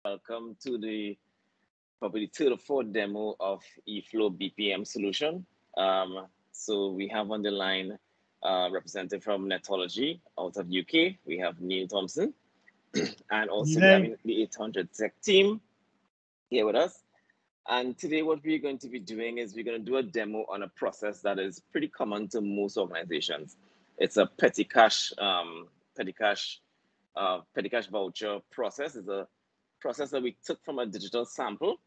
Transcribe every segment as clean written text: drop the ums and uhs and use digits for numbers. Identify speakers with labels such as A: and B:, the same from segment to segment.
A: welcome to the probably third or fourth demo of eFlow BPM solution. So we have on the line representative from Netoloji out of UK. We have Neil Thompson, and also we're having the 800 Tech team here with us. And today what we're going to be doing is we're going to do a demo on a process that is pretty common to most organizations. It's a petty cash voucher process. It's a process that we took from a manual sample,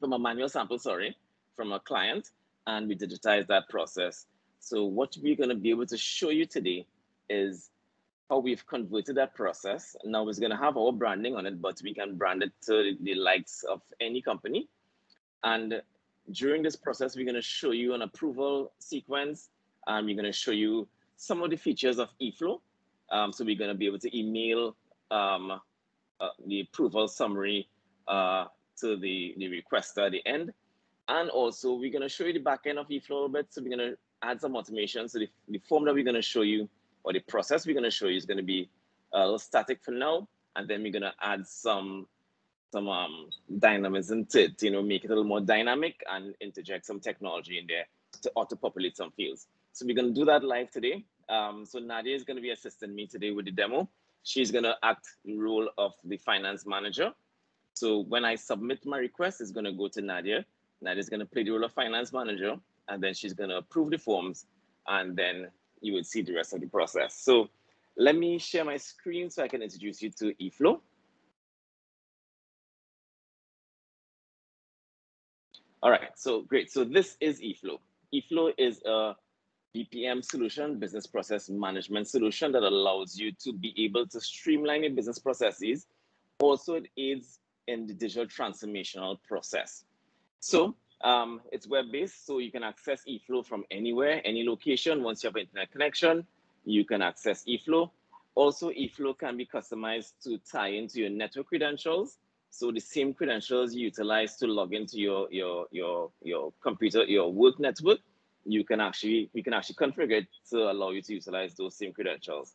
A: from a client, and we digitized that process. So what we're going to be able to show you today is how we've converted that process. Now it's going to have our branding on it, but we can brand it to the likes of any company. And during this process, we're going to show you an approval sequence, and we're going to show you some of the features of eFlow. So we're going to be able to email the approval summary to the requester at the end. And also, we're going to show you the back end of eFlow a little bit. So we're going to add some automation. So the form that we're going to show you, or the process we're going to show you, is going to be a little static for now. And then we're going to add some dynamism to it, make it a little more dynamic and interject some technology in there to auto-populate some fields. So we're going to do that live today. So Nadia is going to be assisting me today with the demo. She's going to act the role of the finance manager. So when I submit my request, it's going to go to Nadia. Nadia's going to play the role of finance manager, and then she's going to approve the forms, and then you will see the rest of the process. So let me share my screen so I can introduce you to eFlow. All right, so great. So this is eFlow. eFlow is a BPM solution, business process management solution, that allows you to be able to streamline your business processes. Also, it aids in the digital transformational process. So it's web-based, so you can access eFlow from anywhere, any location. Once you have an internet connection, you can access eFlow. Also, eFlow can be customized to tie into your network credentials. So the same credentials you utilize to log into your computer, your work network, you can actually configure it to allow you to utilize those same credentials.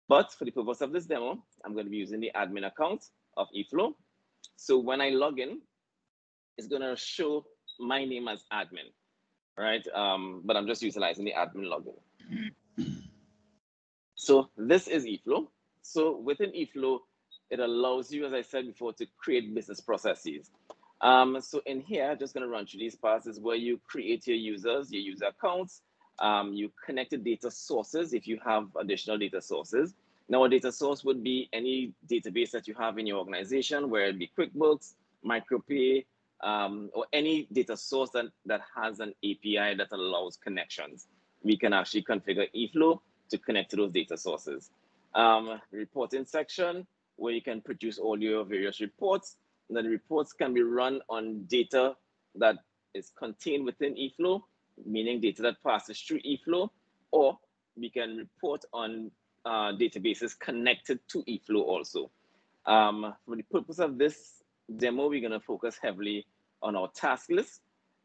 A: But for the purpose of this demo, I'm going to be using the admin account of eFlow. So when I log in, it's going to show my name as admin, right? But I'm just utilizing the admin login. So this is eFlow. So within eFlow, it allows you, as I said before, to create business processes. So in here, just going to run through these parts, is where you create your users, your user accounts. You connect the data sources if you have additional data sources. Now, a data source would be any database that you have in your organization, where it be QuickBooks, MicroPay, or any data source that has an API that allows connections. We can actually configure eFlow to connect to those data sources. Reporting section, where you can produce all your various reports. And the reports can be run on data that is contained within eFlow, meaning data that passes through eFlow, or we can report on databases connected to eFlow also. For the purpose of this demo, we're going to focus heavily on our task list.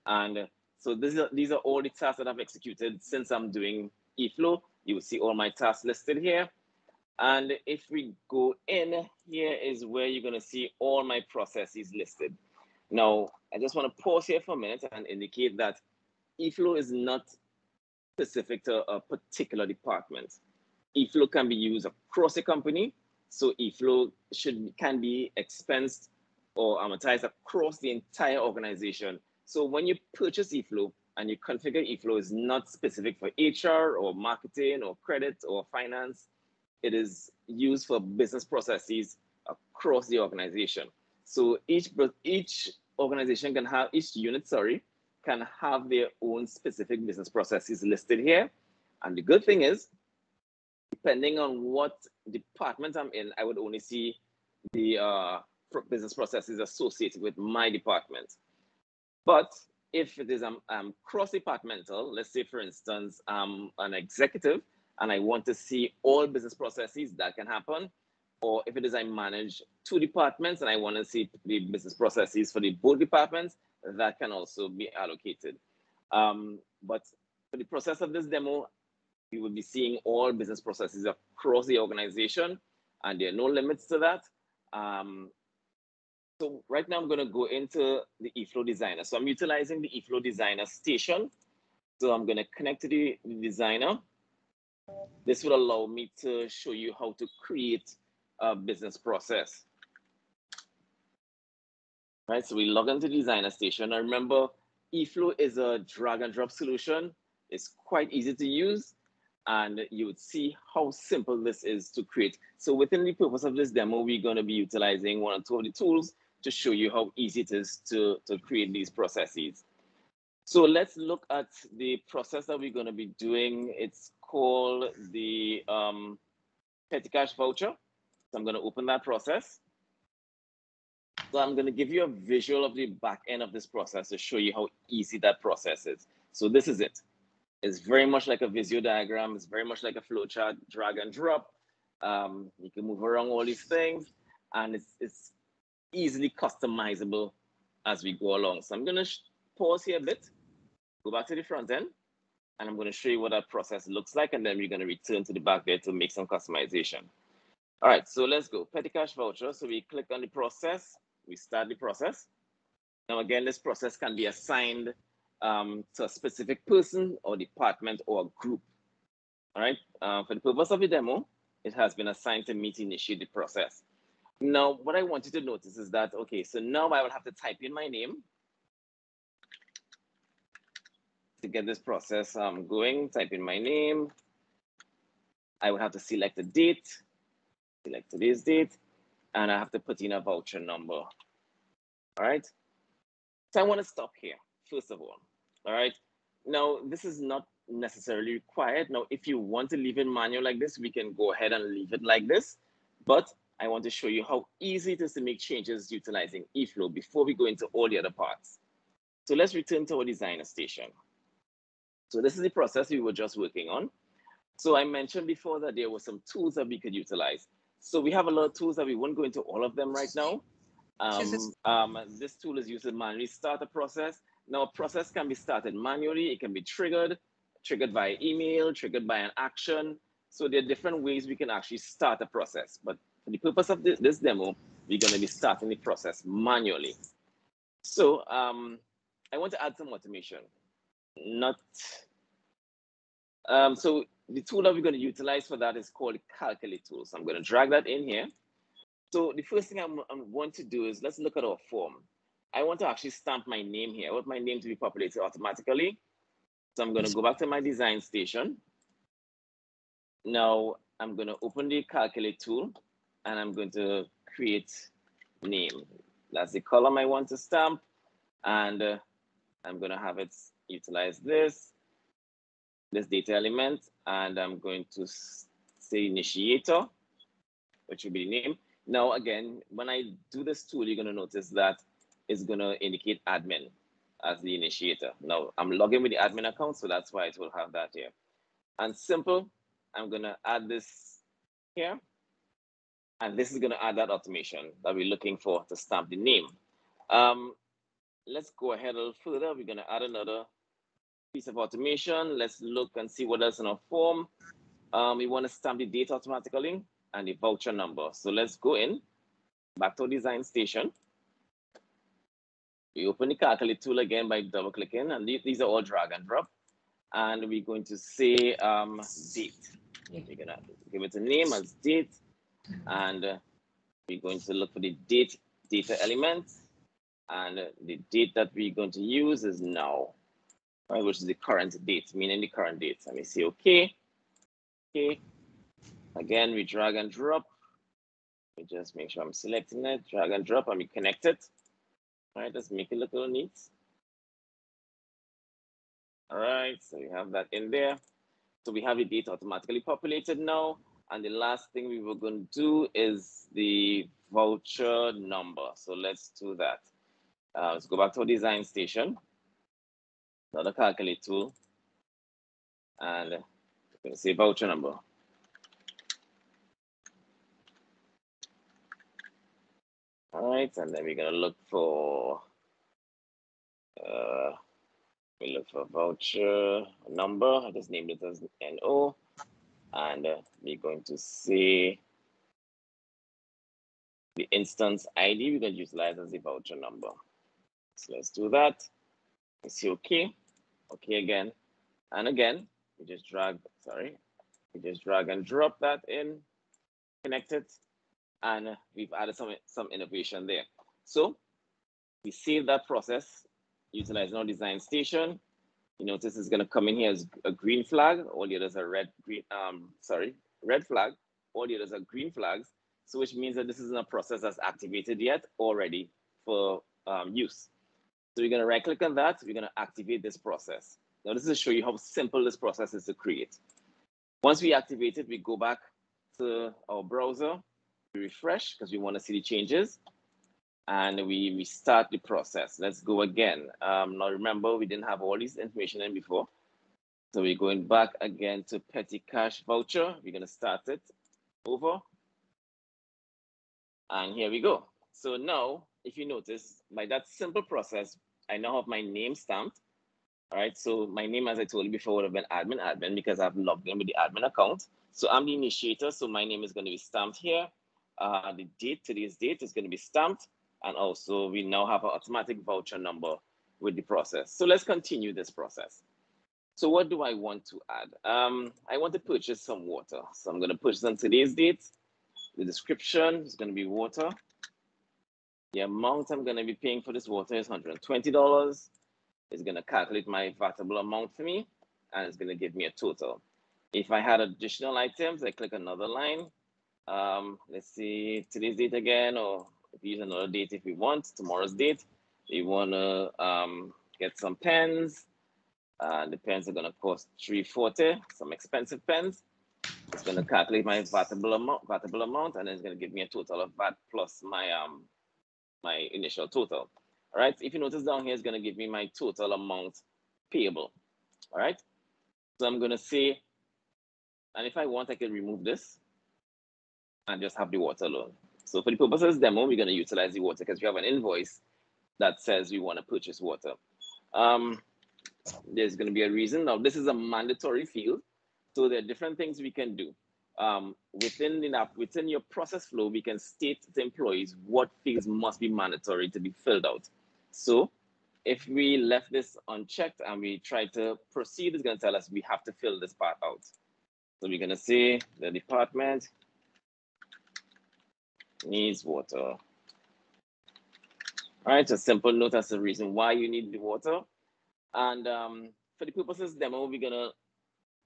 A: And so these are all the tasks that I've executed since I'm doing eFlow. You will see all my tasks listed here. And if we go in, here is where you're going to see all my processes listed. Now, I just want to pause here for a minute and indicate that eFlow is not specific to a particular department. eFlow can be used across a company. So eFlow can be expensed or amortized across the entire organization. So when you purchase eFlow and you configure eFlow, is not specific for HR or marketing or credit or finance. It is used for business processes across the organization. So each organization can have, each unit, can have their own specific business processes listed here. And the good thing is, depending on what department I'm in, I would only see the business processes associated with my department. But if it is cross-departmental, let's say, for instance, I'm an executive and I want to see all business processes, that can happen. Or if it is I manage 2 departments and I want to see the business processes for the both departments, that can also be allocated. But for the process of this demo, we will be seeing all business processes across the organization, and there are no limits to that. so right now I'm going to go into the eFlow Designer. So I'm utilizing the eFlow Designer station. So I'm going to connect to the designer. This will allow me to show you how to create a business process. Right, so we log into the designer station. Now remember, eFlow is a drag and drop solution. It's quite easy to use, and you would see how simple this is to create. So within the purpose of this demo, we're going to be utilizing one or two of the tools to show you how easy it is to create these processes. So let's look at the process that we're going to be doing. It's called the petty cash voucher. So I'm going to open that process. So I'm going to give you a visual of the back end of this process to show you how easy that process is. So this is it. It's very much like a Visio diagram. It's very much like a flowchart, drag and drop. You can move around all these things, and it's easily customizable as we go along. So I'm going to pause here a bit, go back to the front end, and I'm going to show you what that process looks like, and then we're going to return to the back there to make some customization. All right, so let's go. Petty cash voucher. So we click on the process. We start the process. Now, again, this process can be assigned to a specific person or department or a group. All right, for the purpose of the demo, it has been assigned to me to initiate the process. Now, what I want you to notice is that, okay, so now I will have to type in my name to get this process going. Type in my name. I would have to select a date, select today's date, and I have to put in a voucher number. All right. So I want to stop here, first of all. All right. Now, this is not necessarily required. Now, if you want to leave it manual like this, we can go ahead and leave it like this. But I want to show you how easy it is to make changes utilizing eFlow before we go into all the other parts. So let's return to our designer station. So this is the process we were just working on. So I mentioned before that there were some tools that we could utilize. So we have a lot of tools that we won't go into all of them right now. This tool is used to manually start a process. Now, a process can be started manually. It can be triggered by email, triggered by an action. So there are different ways we can actually start a process. But for the purpose of this demo, we're going to be starting the process manually. So I want to add some automation. So the tool that we're going to utilize for that is called Calculate tool. So I'm going to drag that in here. So the first thing I want to do is let's look at our form. I want to actually stamp my name here. I want my name to be populated automatically. So I'm going to go back to my design station. Now I'm going to open the Calculate tool, and I'm going to create name. That's the column I want to stamp, and I'm going to have it utilize this data element, and I'm going to say initiator, which will be the name. Now, again, when I do this tool, you're going to notice that it's going to indicate admin as the initiator. Now, I'm logging with the admin account, so that's why it will have that here. And simple, I'm going to add this here. And this is going to add that automation that we're looking for to stamp the name. Let's go ahead a little further. We're going to add another piece of automation. Let's look and see what else in our form. We want to stamp the date automatically and the voucher number. So let's go in, back to our design station. We open the Calculate tool again by double clicking, and these are all drag and drop. And we're going to say date. We're gonna give it a name as date, and we're going to look for the date data element, and the date that we're going to use is now, right, which is the current date, meaning the current date. Let me say okay. Okay. Again, we drag and drop. We just make sure I'm selecting it, drag and drop, and we connect it. All right, let's make it look a little neat. All right, so we have that in there. So we have the date automatically populated now. And the last thing we were going to do is the voucher number. So let's do that. Let's go back to our design station, another Calculate tool, and we're going to say voucher number. All right, and then we're going to look for voucher number. I just named it as NO, and we're going to say The instance ID we're going to utilize as the voucher number. So let's do that. Let's see OK. OK again. And again, we just drag and drop that in, connect it, and we've added some innovation there. So we save that process, utilizing our design station. You notice it's going to come in here as a green flag. All the others are red flag. All the others are green flags. So which means that this isn't a process that's activated yet or ready for use. So we're going to right click on that. We're going to activate this process. Now this is to show you how simple this process is to create. Once we activate it, we go back to our browser, we refresh because we want to see the changes, and we restart the process. Let's go again. Now remember, we didn't have all this information in before. So we're going back again to petty cash voucher. We're going to start it over. And here we go. So now, if you notice, by that simple process, I now have my name stamped. All right, so my name, as I told you before, would have been admin because I've logged in with the admin account. So I'm the initiator, so my name is going to be stamped here. The date, today's date, is going to be stamped. And also, we now have an automatic voucher number with the process. So let's continue this process. So what do I want to add? I want to purchase some water. So I'm going to purchase on today's date. The description is going to be water. The amount I'm going to be paying for this water is $120. It's going to calculate my VATable amount for me, and it's going to give me a total. If I had additional items, I click another line. Let's see today's date again, or if we use another date if we want, tomorrow's date. We want to get some pens. The pens are going to cost $340, some expensive pens. It's going to calculate my VATable amount, and it's going to give me a total of VAT plus my my initial total. All right. If you notice down here, it's going to give me my total amount payable. All right. So I'm going to say, and if I want, I can remove this and just have the water alone. So for the purpose of this demo, we're going to utilize the water because we have an invoice that says we want to purchase water. There's going to be a reason. Now, this is a mandatory field. So there are different things we can do. Within your process flow, we can state to employees what fields must be mandatory to be filled out. So if we left this unchecked and we try to proceed, it's going to tell us we have to fill this part out. So we're going to say the department needs water. All right, a simple note as the reason why you need the water. And for the purposes of this demo, we're going to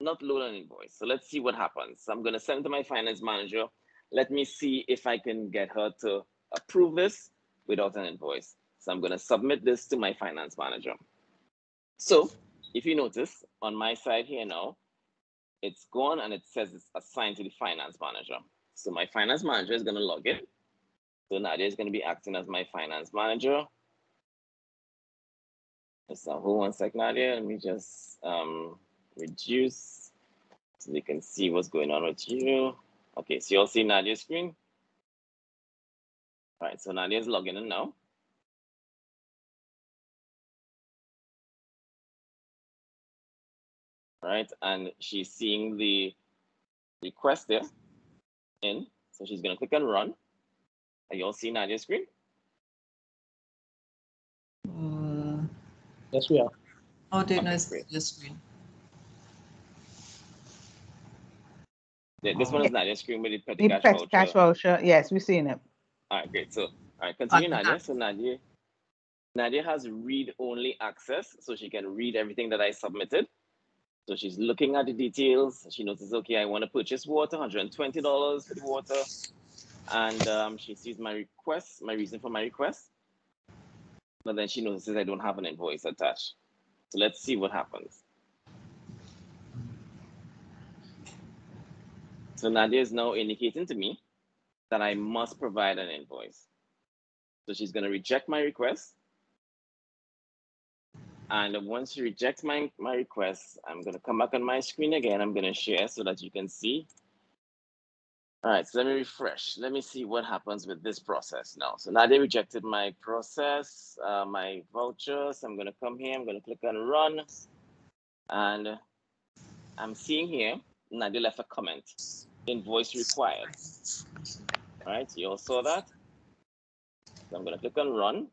A: not load an invoice. So let's see what happens. So I'm going to send it to my finance manager. Let me see if I can get her to approve this without an invoice. So I'm going to submit this to my finance manager. So if you notice on my side here now, it's gone and it says it's assigned to the finance manager. So my finance manager is going to log in. So Nadia is going to be acting as my finance manager. Just hold one sec, Nadia. Let me just reduce so you can see what's going on with you. Okay, so you all see Nadia's screen. All right, so Nadia is logging in now. All right, and she's seeing the request there in. So she's going to click on run. Are you all see Nadia's screen?
B: Yes, we are.
C: Oh, there is the screen.
A: This one is Nadia's screen with the petty
D: The
A: cash
D: petty
A: voucher.
D: cash voucher. Yes, we've seen it.
A: All right, great. So, all right, continue, Nadia. So Nadia has read-only access, so she can read everything that I submitted. So she's looking at the details. She notices, okay, I want to purchase water, $120 for the water. And she sees my request, my reason for my request. But then she notices I don't have an invoice attached. So let's see what happens. So Nadia is now indicating to me that I must provide an invoice. So she's going to reject my request. And once she rejects my request, I'm going to come back on my screen again. I'm going to share so that you can see. All right, so let me refresh. Let me see what happens with this process now. So Nadia rejected my process, my vouchers. I'm going to come here. I'm going to click on run. And I'm seeing here, Nadia left a comment. Invoice required. All right, you all saw that? So I'm going to click on run,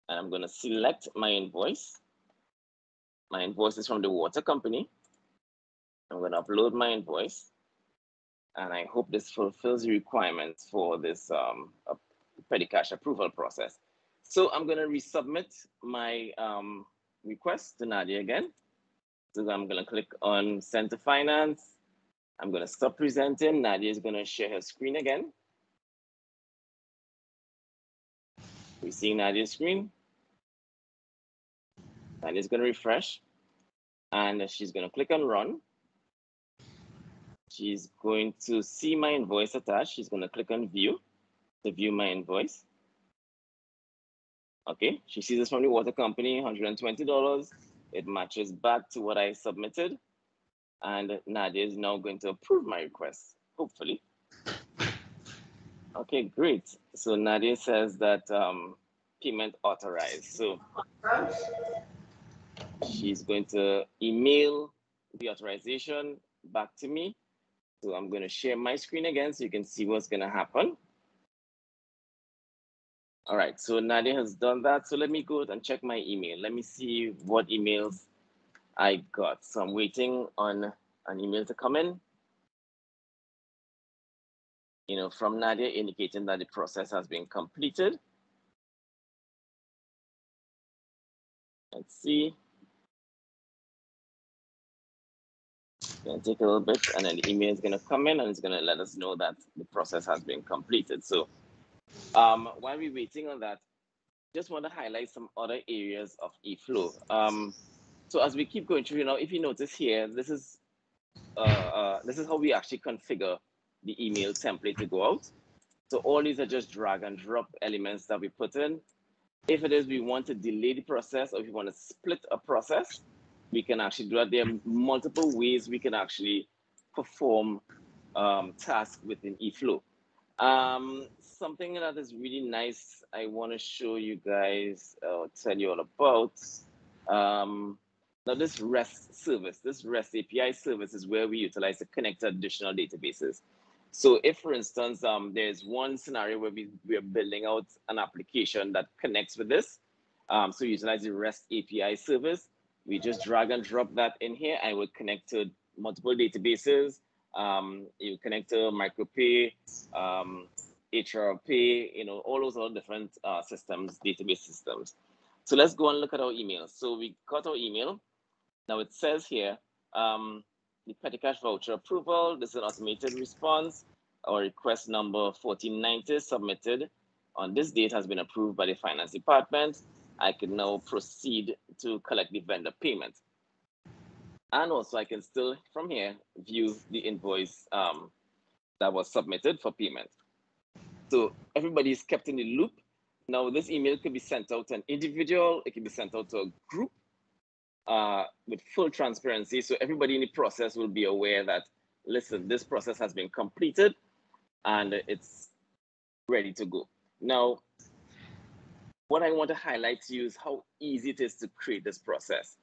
A: and I'm going to select my invoice. My invoice is from the water company. I'm going to upload my invoice, and I hope this fulfills the requirements for this petty cash approval process. So I'm going to resubmit my request to Nadia again. So I'm going to click on Send to Finance. I'm going to stop presenting. Nadia is going to share her screen again. We see Nadia's screen. Nadia's going to refresh, and she's going to click on Run. She's going to see my invoice attached. She's going to click on View to view my invoice. Okay, she sees this from the water company, $120. It matches back to what I submitted. And Nadia is now going to approve my request, hopefully. Okay, great. So Nadia says that payment authorized. So she's going to email the authorization back to me. So I'm going to share my screen again so you can see what's going to happen. All right, so Nadia has done that. So let me go and check my email. Let me see what emails I got. So I'm waiting on an email to come in, from Nadia indicating that the process has been completed. Let's see. It's going to take a little bit, and then the email is going to come in, and it's going to let us know that the process has been completed. So while we're waiting on that, just want to highlight some other areas of eFlow. So as we keep going through, if you notice here, this is how we actually configure the email template to go out. So all these are just drag and drop elements that we put in. If it is we want to delay the process, or if we want to split a process, we can actually do that. There are multiple ways we can actually perform tasks within eFlow. Something that is really nice, I want to show you guys, tell you all about. Now this REST service, this REST API service is where we utilize to connect to additional databases. So if, for instance, there's one scenario where we're building out an application that connects with this, so utilize the REST API service, we just drag and drop that in here, and we'll connect to multiple databases. You connect to MicroPay, HRPay, all those other different systems, database systems. So let's go and look at our email. So we got our email. Now it says here, the petty cash voucher approval. This is an automated response. Our request number 1490 submitted on this date has been approved by the finance department. I can now proceed to collect the vendor payment. And also I can still, from here, view the invoice that was submitted for payment. So everybody is kept in the loop. Now this email could be sent out to an individual, it can be sent out to a group with full transparency. So everybody in the process will be aware that, listen, this process has been completed and it's ready to go. Now, what I want to highlight to you is how easy it is to create this process.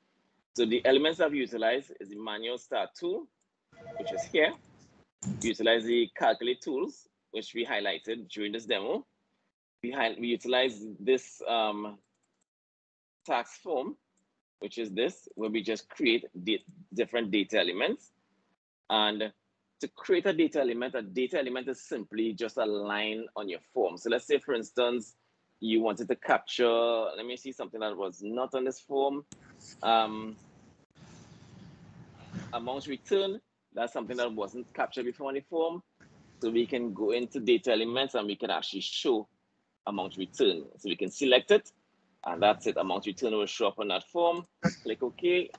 A: So the elements that we utilize is the manual start tool, which is here. We utilize the calculate tools, which we highlighted during this demo. We utilize this tax form, which is this, where we just create different data elements. And to create a data element is simply just a line on your form. So let's say, for instance, you wanted to capture, let me see something that was not on this form. Amount return, that's something that wasn't captured before on the form. So we can go into data elements and we can actually show amount return. So we can select it, and that's it. Amount return will show up on that form. Click OK.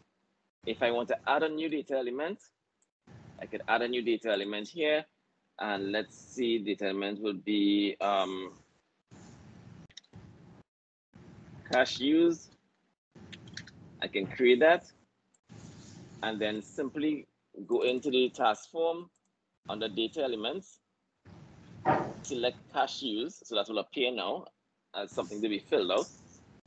A: If I want to add a new data element, I could add a new data element here. And let's see, data element will be cash use. I can create that and then simply go into the task form under data elements, select cash use. So that will appear now as something to be filled out.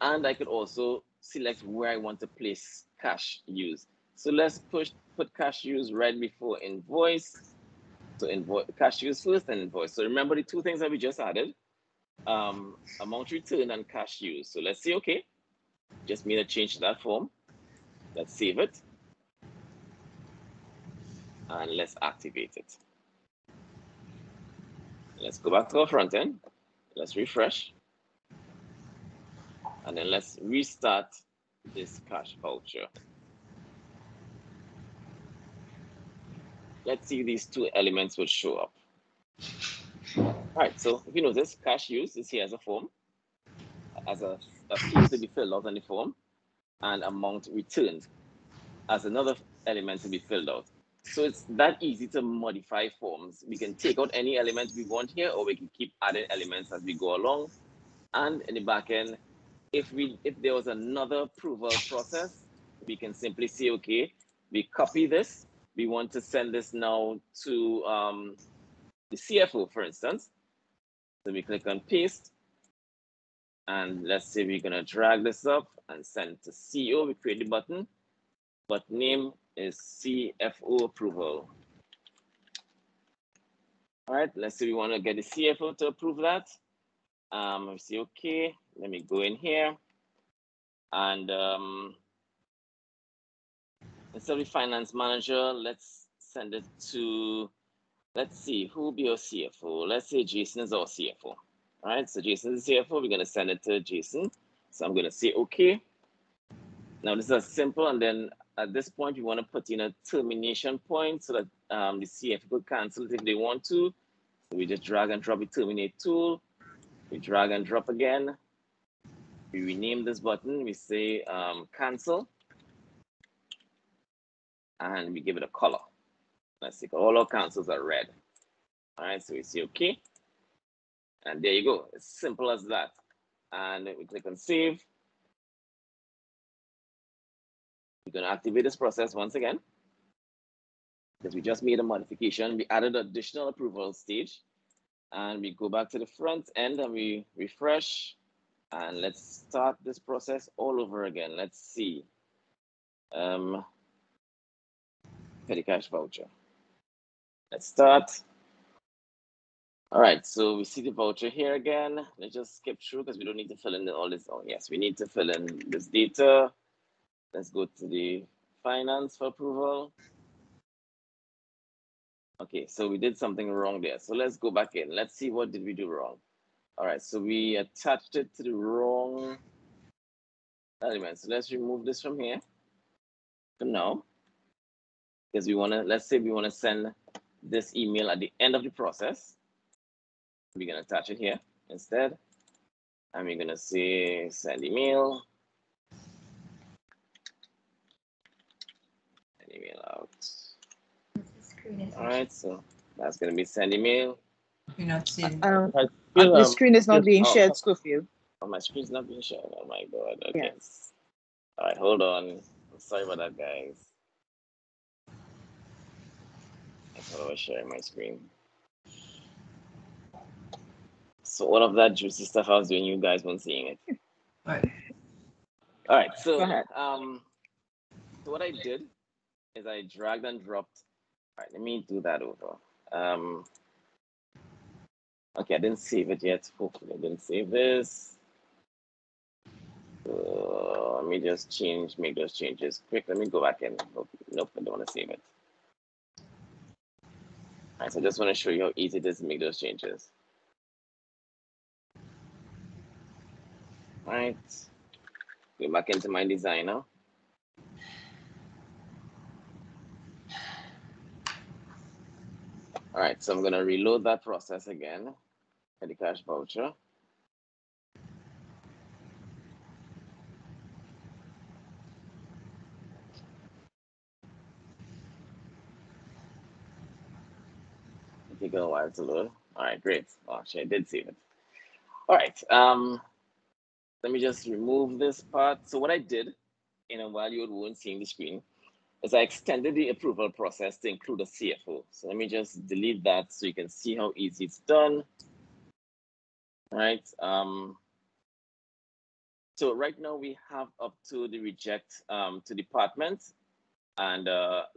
A: And I could also select where I want to place cash use. So let's put cash use right before invoice. So invoice, cash use first and invoice. So remember the two things that we just added. amount returned and cash used. So let's say, okay, just made a change to that form. Let's save it. And let's activate it. Let's go back to our front end. Let's refresh. And then let's restart this cash voucher. Let's see if these two elements will show up. All right, so if you notice, cash used is here as a form, as a field to be filled out on the form, and amount returned as another element to be filled out. So it's that easy to modify forms. We can take out any element we want here, or we can keep adding elements as we go along. And in the back end, if there was another approval process, we can simply say, okay, we copy this. We want to send this now to the CFO, for instance. So we click on paste. And let's say we're going to drag this up and send it to CEO. We create the button, but name is CFO Approval. All right, let's say we want to get the CFO to approve that. We say, okay, let me go in here. And instead of finance manager, let's send it to, let's see, who will be our CFO? Let's say Jason is our CFO. All right, so Jason is the CFO. We're going to send it to Jason. So I'm going to say, okay. Now this is simple. And then at this point, we want to put in a termination point so that the CFO could cancel it if they want to. So we just drag and drop the terminate tool. We drag and drop again. We rename this button. We say cancel. And we give it a color. Let's see, all our cancels are red. All right, so we say okay. And there you go. It's simple as that. And we click on save. We're going to activate this process once again, because we just made a modification. We added an additional approval stage. And we go back to the front end and we refresh. And let's start this process all over again. Let's see. Petty cash voucher. Let's start. All right, so we see the voucher here again. Let's just skip through because we don't need to fill in all this. Oh, yes, we need to fill in this data. Let's go to the finance for approval. Okay, so we did something wrong there. So let's go back in. Let's see what did we do wrong. All right, so we attached it to the wrong element. So let's remove this from here for now. Because we want to, let's say we want to send this email at the end of the process. We're going to attach it here instead. And we're going to say send email. Send email out. All right, so that's going to be send email.
C: You're not seeing.
D: The screen is not being shared, Scofield.
A: Oh, my screen's not being shared. Oh my God. Okay.
D: Yes.
A: All right, hold on. I'm sorry about that, guys. I thought I was sharing my screen. So all of that juicy stuff I was doing, you guys weren't seeing it.
C: Right.
A: All right, so
D: Go ahead.
A: so what I did is I dragged and dropped. All right, let me do that over. Okay, I didn't save it yet. Hopefully, I didn't save this. Let me just make those changes quick. Let me go back in. Nope, I don't want to save it. All right, so I just want to show you how easy it is to make those changes. All right, go back into my designer. All right, so I'm going to reload that process again. Petty cash voucher. It took a while to load. All right, great. Well, actually, I did save it. All right, let me just remove this part. So what I did, while you weren't seeing the screen, is I extended the approval process to include a CFO. So let me just delete that so you can see how easy it's done. All right. So right now we have up to the reject to department, and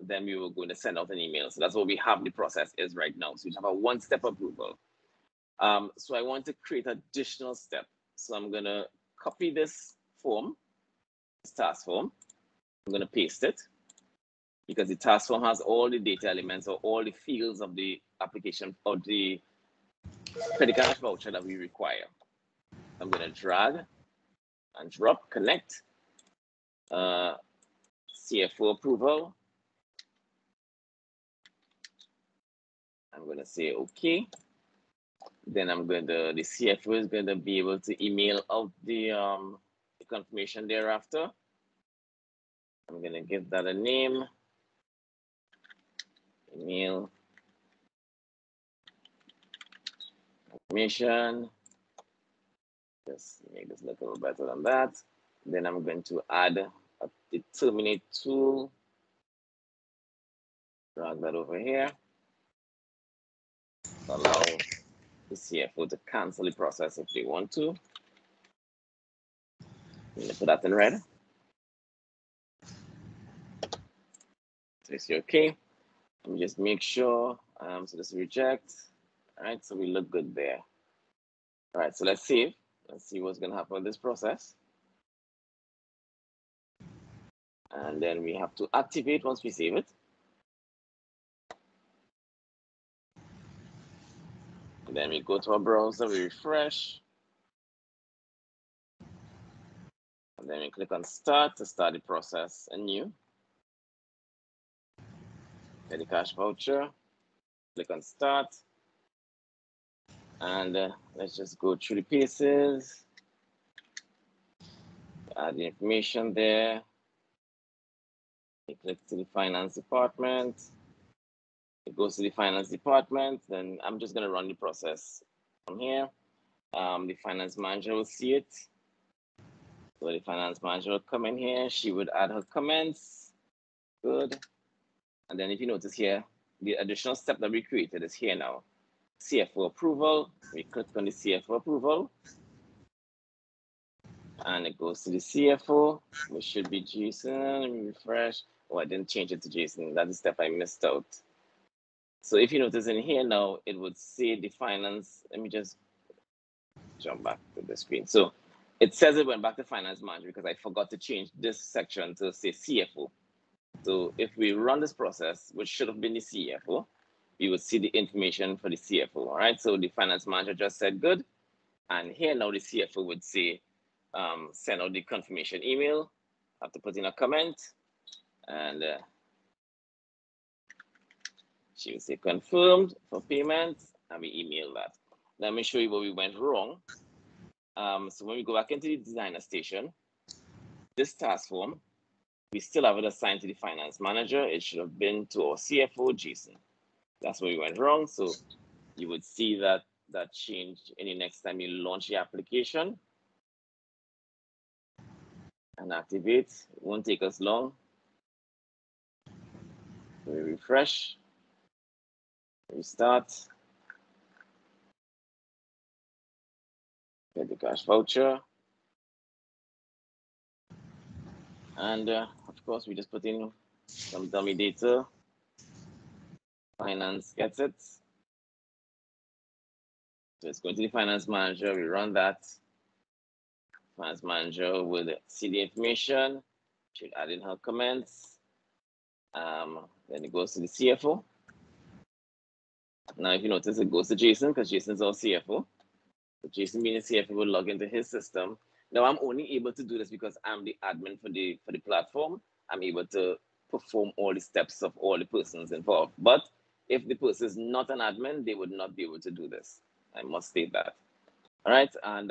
A: then we were going to send out an email. So that's what we have the process is right now. So we have a one-step approval. So I want to create additional step. So I'm going to copy this form, this task form. I'm going to paste it because the task form has all the data elements or all the fields of the application or the credit card voucher that we require. I'm going to drag and drop, connect, Cfo approval. I'm going to say OK. Then I'm going to, the CFO is going to be able to email out the confirmation thereafter. I'm going to give that a name, email, confirmation. Just make this look a little better than that. Then I'm going to add the terminate tool. Drag that over here. Allow the CFO to cancel the process if they want to. I'm going to put that in red. So it's okay. Let me just make sure. So this reject. All right, so we look good there. All right, so let's save. Let's see what's going to happen with this process. And then we have to activate once we save it. And then we go to our browser, we refresh. And then we click on start to start the process anew. Get the cash voucher, click on start. And let's just go through the paces. Add the information there. You click to the finance department. It goes to the finance department. Then I'm just going to run the process from here. The finance manager will see it. So the finance manager will come in here. She would add her comments. Good. And then if you notice here, the additional step that we created is here now. Cfo approval. We click on the Cfo approval. And it goes to the CFO, which should be Jason. Let me refresh. Oh, I didn't change it to Jason. That's the step I missed out. So if you notice in here now, it would say the finance. Let me just jump back to the screen. So it says it went back to finance manager because I forgot to change this section to say CFO. So if we run this process, which should have been the CFO, you would see the information for the CFO. All right. So the finance manager just said good. And here now the CFO would say, send out the confirmation email. I have to put in a comment. And she will say confirmed for payment. And we email that. Let me show you where we went wrong. So when we go back into the designer station, this task form, we still have it assigned to the finance manager. It should have been to our CFO, Jason. That's where we went wrong. So you would see that change any next time you launch the application and activate. It won't take us long. We refresh, restart, get the cash voucher. And of course, we just put in some dummy data. Finance gets it. So it's going to the finance manager. We run that. Finance manager will see the information. Should add in her comments. Then it goes to the CFO. Now, if you notice, it goes to Jason because Jason's our CFO. So Jason being the CFO will log into his system. Now, I'm only able to do this because I'm the admin for the platform. I'm able to perform all the steps of all the persons involved. But if the person is not an admin, they would not be able to do this. I must state that. All right. And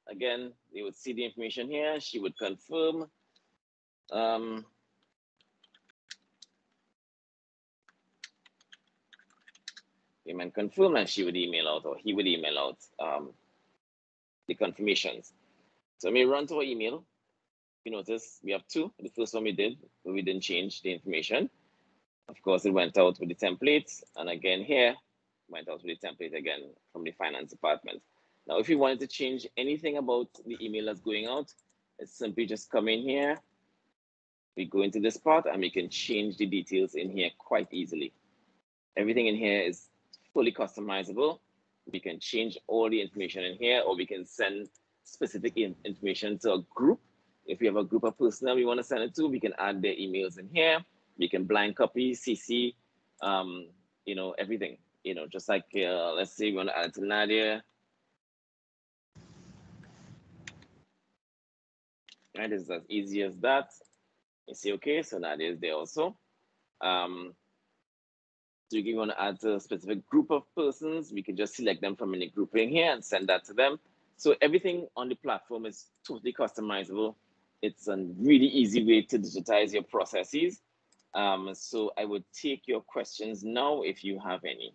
A: again, they would see the information here. She would confirm. Payment confirm, and she would email out, or he would email out the confirmations. So let me run to our email. You notice we have two. The first one we did, but we didn't change the information. Of course, it went out with the templates. And again here, went out with the template again from the finance department. Now, if you wanted to change anything about the email that's going out, it's simply just come in here. We go into this part and we can change the details in here quite easily. Everything in here is fully customizable. We can change all the information in here, or we can send specific information to a group. If we have a group of personnel we want to send it to, we can add their emails in here. We can blind copy, CC, everything. Just like, let's say we want to add it to Nadia. Right, it's as easy as that. You see, okay, so Nadia is there also. So if you want to add to a specific group of persons, we can just select them from any grouping here and send that to them. So everything on the platform is totally customizable. It's a really easy way to digitize your processes. So I would take your questions now if you have any.